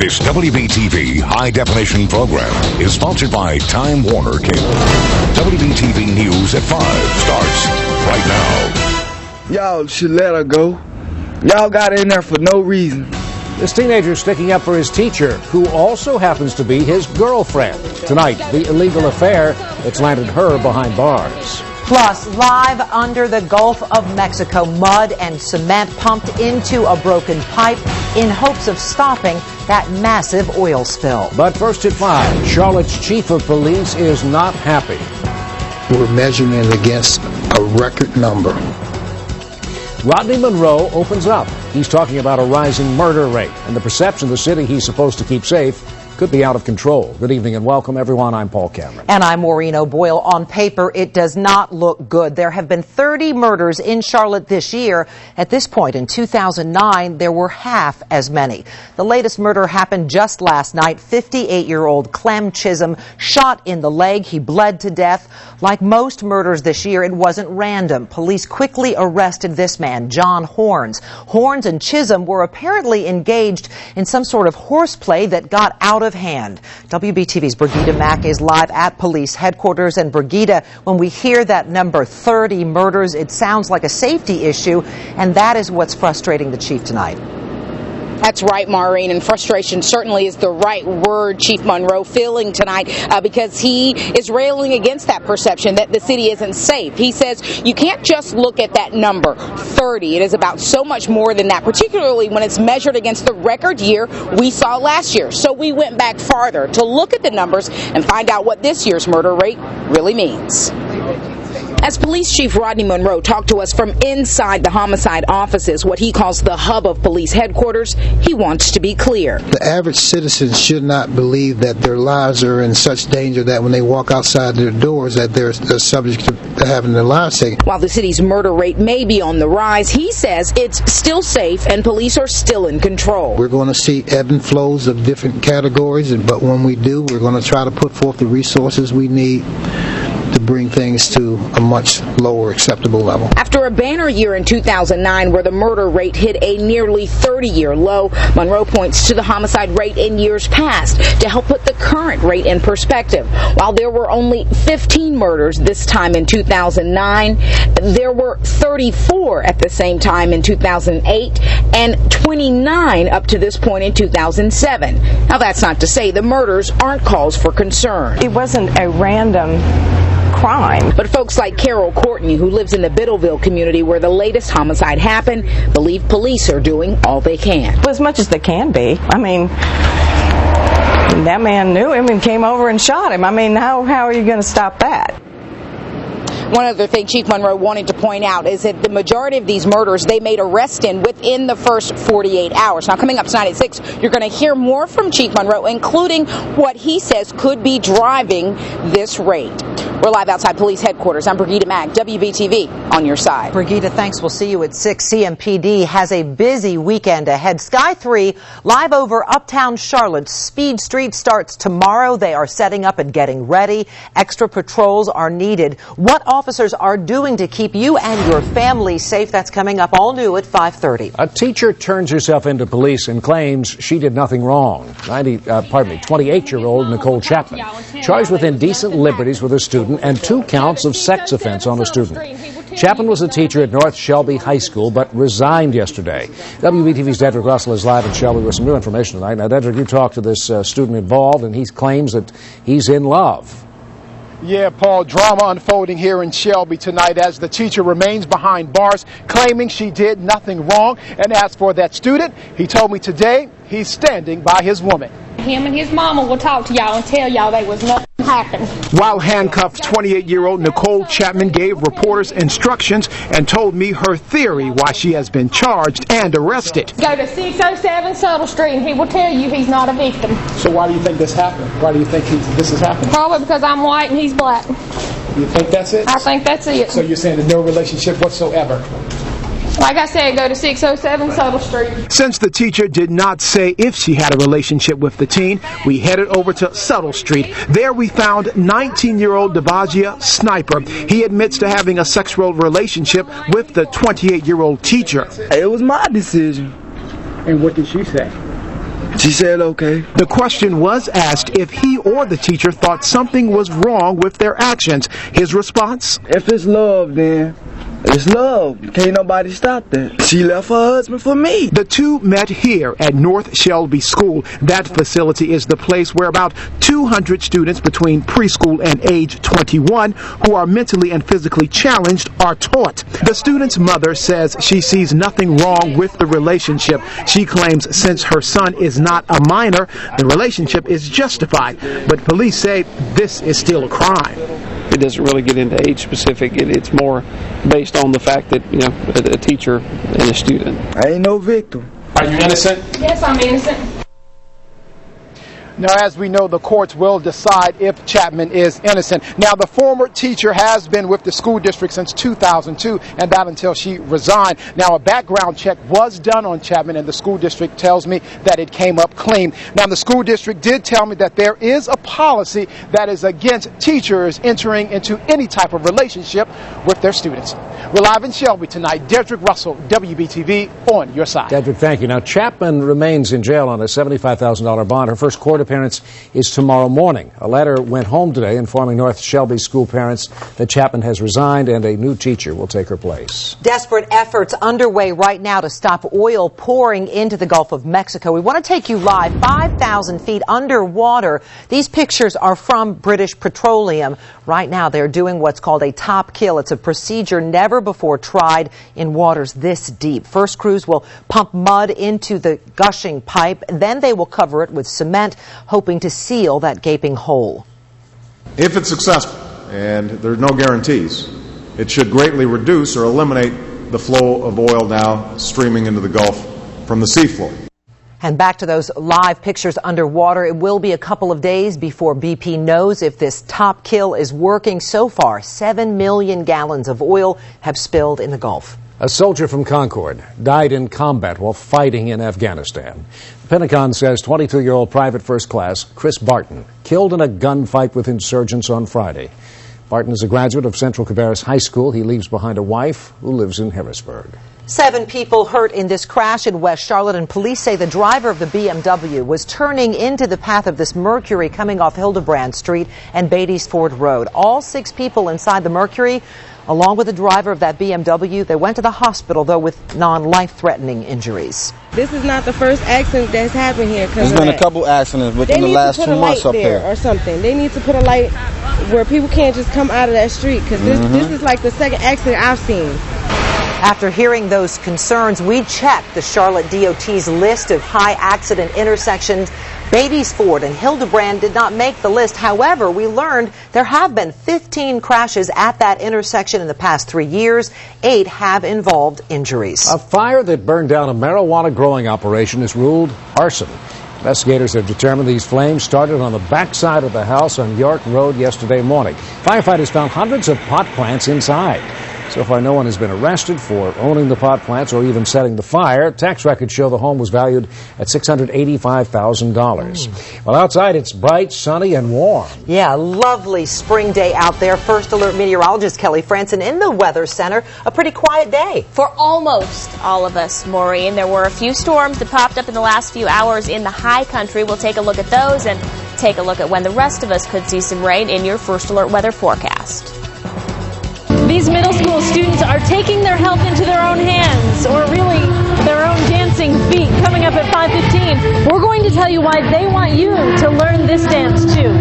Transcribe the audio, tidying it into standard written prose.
This WBTV high-definition program is sponsored by Time Warner Cable. WBTV News at 5 starts right now. Y'all should let her go. Y'all got in there for no reason. This teenager sticking up for his teacher, who also happens to be his girlfriend. Tonight, the illegal affair that's landed her behind bars. Plus, live under the Gulf of Mexico, mud and cement pumped into a broken pipe in hopes of stopping that massive oil spill. But first at 5, Charlotte's chief of police is not happy. We're measuring it against a record number. Rodney Monroe opens up. He's talking about a rising murder rate and the perception the city he's supposed to keep safe could be out of control. Good evening and welcome, everyone. I'm Paul Cameron. And I'm Maureen O'Boyle. On paper, it does not look good. There have been 30 murders in Charlotte this year. At this point, in 2009, there were half as many. The latest murder happened just last night. 58-year-old Clem Chisholm shot in the leg. He bled to death. Like most murders this year, it wasn't random. Police quickly arrested this man, John Horns. Horns and Chisholm were apparently engaged in some sort of horseplay that got out of hand. WBTV's Brigida Mack is live at police headquarters. And Brigida, when we hear that number 30 murders, it sounds like a safety issue, and that is what's frustrating the chief tonight. That's right, Maureen, and frustration certainly is the right word Chief Monroe feeling tonight because he is railing against that perception that the city isn't safe. He says you can't just look at that number, 30. It is about so much more than that, particularly when it's measured against the record year we saw last year. So we went back farther to look at the numbers and find out what this year's murder rate really means. As Police Chief Rodney Monroe talked to us from inside the homicide offices, what he calls the hub of police headquarters, he wants to be clear. The average citizen should not believe that their lives are in such danger that when they walk outside their doors that they're subject to having their lives taken. While the city's murder rate may be on the rise, he says it's still safe and police are still in control. We're going to see ebb and flows of different categories, but when we do, we're going to try to put forth the resources we need to bring things to a much lower acceptable level. After a banner year in 2009 where the murder rate hit a nearly 30-year low, Monroe points to the homicide rate in years past to help put the current rate in perspective. While there were only 15 murders this time in 2009, there were 34 at the same time in 2008 and 29 up to this point in 2007. Now that's not to say the murders aren't cause for concern. It wasn't a random crime. But folks like Carol Courtney, who lives in the Biddleville community where the latest homicide happened, believe police are doing all they can. As much as they can be. I mean, that man knew him and came over and shot him. I mean, how are you going to stop that? One other thing Chief Monroe wanted to point out is that the majority of these murders, they made arrests in within the first 48 hours. Now, coming up tonight at 6, you're going to hear more from Chief Monroe, including what he says could be driving this rate. We're live outside police headquarters. I'm Brigida Mack, WBTV, on your side. Brigida, thanks. We'll see you at 6. CMPD has a busy weekend ahead. Sky 3, live over uptown Charlotte. Speed Street starts tomorrow. They are setting up and getting ready. Extra patrols are needed. What officers are doing to keep you and your family safe? That's coming up all new at 5:30. A teacher turns herself into police and claims she did nothing wrong. 28-year-old Nicole Chapman, charged with indecent liberties with a student and 2 counts of sex offense on a student. Chapman was a teacher at North Shelby High School, but resigned yesterday. WBTV's Dedrick Russell is live in Shelby with some new information tonight. Now, Dedrick, you talked to this student involved, and he claims that he's in love. Yeah, Paul, drama unfolding here in Shelby tonight as the teacher remains behind bars, claiming she did nothing wrong. And as for that student, he told me today he's standing by his woman. Him and his mama will talk to y'all and tell y'all there was nothing happened. While handcuffed, 28-year-old Nicole Chapman gave reporters instructions and told me her theory why she has been charged and arrested. Go to 607 Subtle Street and he will tell you he's not a victim. So why do you think this happened? Why do you think this is happening? Probably because I'm white and he's black. You think that's it? I think that's it. So you're saying there's no relationship whatsoever? Like I said, go to 607 Subtle Street. Since the teacher did not say if she had a relationship with the teen, we headed over to Subtle Street. There we found 19-year-old Devajia Sniper. He admits to having a sexual relationship with the 28-year-old teacher. It was my decision. And what did she say? She said okay. The question was asked if he or the teacher thought something was wrong with their actions. His response? If it's love, then it's love. Can't nobody stop that. She left her husband for me. The two met here at North Shelby School. That facility is the place where about 200 students between preschool and age 21 who are mentally and physically challenged are taught. The student's mother says she sees nothing wrong with the relationship. She claims since her son is not a minor, the relationship is justified. But police say this is still a crime. It doesn't really get into age specific. It's more based on the fact that, you know, a teacher and a student. I ain't no victim. Are you innocent? Yes, I'm innocent. Now, as we know, the courts will decide if Chapman is innocent. Now, the former teacher has been with the school district since 2002, and that until she resigned. Now, a background check was done on Chapman, and the school district tells me that it came up clean. Now, the school district did tell me that there is a policy that is against teachers entering into any type of relationship with their students. We're live in Shelby tonight. Dedrick Russell, WBTV, on your side. Dedrick, thank you. Now, Chapman remains in jail on a $75,000 bond. Her first court appearance is tomorrow morning. A letter went home today informing North Shelby school parents that Chapman has resigned and a new teacher will take her place. Desperate efforts underway right now to stop oil pouring into the Gulf of Mexico. We want to take you live 5,000 feet underwater. These pictures are from British Petroleum. Right now they're doing what's called a top kill. It's a procedure never before tried in waters this deep. First, crews will pump mud into the gushing pipe, then they will cover it with cement, hoping to seal that gaping hole. If it's successful, and there are no guarantees, it should greatly reduce or eliminate the flow of oil now streaming into the Gulf from the seafloor. And back to those live pictures underwater. It will be a couple of days before BP knows if this top kill is working. So far, 7 million gallons of oil have spilled in the Gulf. A soldier from Concord died in combat while fighting in Afghanistan. The Pentagon says 22-year-old Private First Class Chris Barton killed in a gunfight with insurgents on Friday. Barton is a graduate of Central Cabarrus High School. He leaves behind a wife who lives in Harrisburg. 7 people hurt in this crash in West Charlotte, and police say the driver of the BMW was turning into the path of this Mercury coming off Hildebrand Street and Beatties Ford Road. All 6 people inside the Mercury, along with the driver of that BMW, they went to the hospital, though, with non-life-threatening injuries. This is not the first accident that's happened here. There's been a couple accidents within the last 2 months up here. Or something. They need to put a light where people can't just come out of that street, because this is like the second accident I've seen. After hearing those concerns, we checked the Charlotte DOT's list of high accident intersections. Beatties Ford and Hildebrand did not make the list. However, we learned there have been 15 crashes at that intersection in the past 3 years. 8 have involved injuries. A fire that burned down a marijuana growing operation is ruled arson. Investigators have determined these flames started on the backside of the house on York Road yesterday morning. Firefighters found hundreds of pot plants inside. So far, no one has been arrested for owning the pot plants or even setting the fire. Tax records show the home was valued at $685,000. Well, outside, it's bright, sunny, and warm. Yeah, lovely spring day out there. First Alert meteorologist Kelly Franson in the Weather Center. A pretty quiet day. For almost all of us, Maureen. There were a few storms that popped up in the last few hours in the high country. We'll take a look at those and take a look at when the rest of us could see some rain in your First Alert weather forecast. These middle school students are taking their health into their own hands, or really their own dancing feet. Coming up at 5:15, we're going to tell you why they want you to learn this dance too.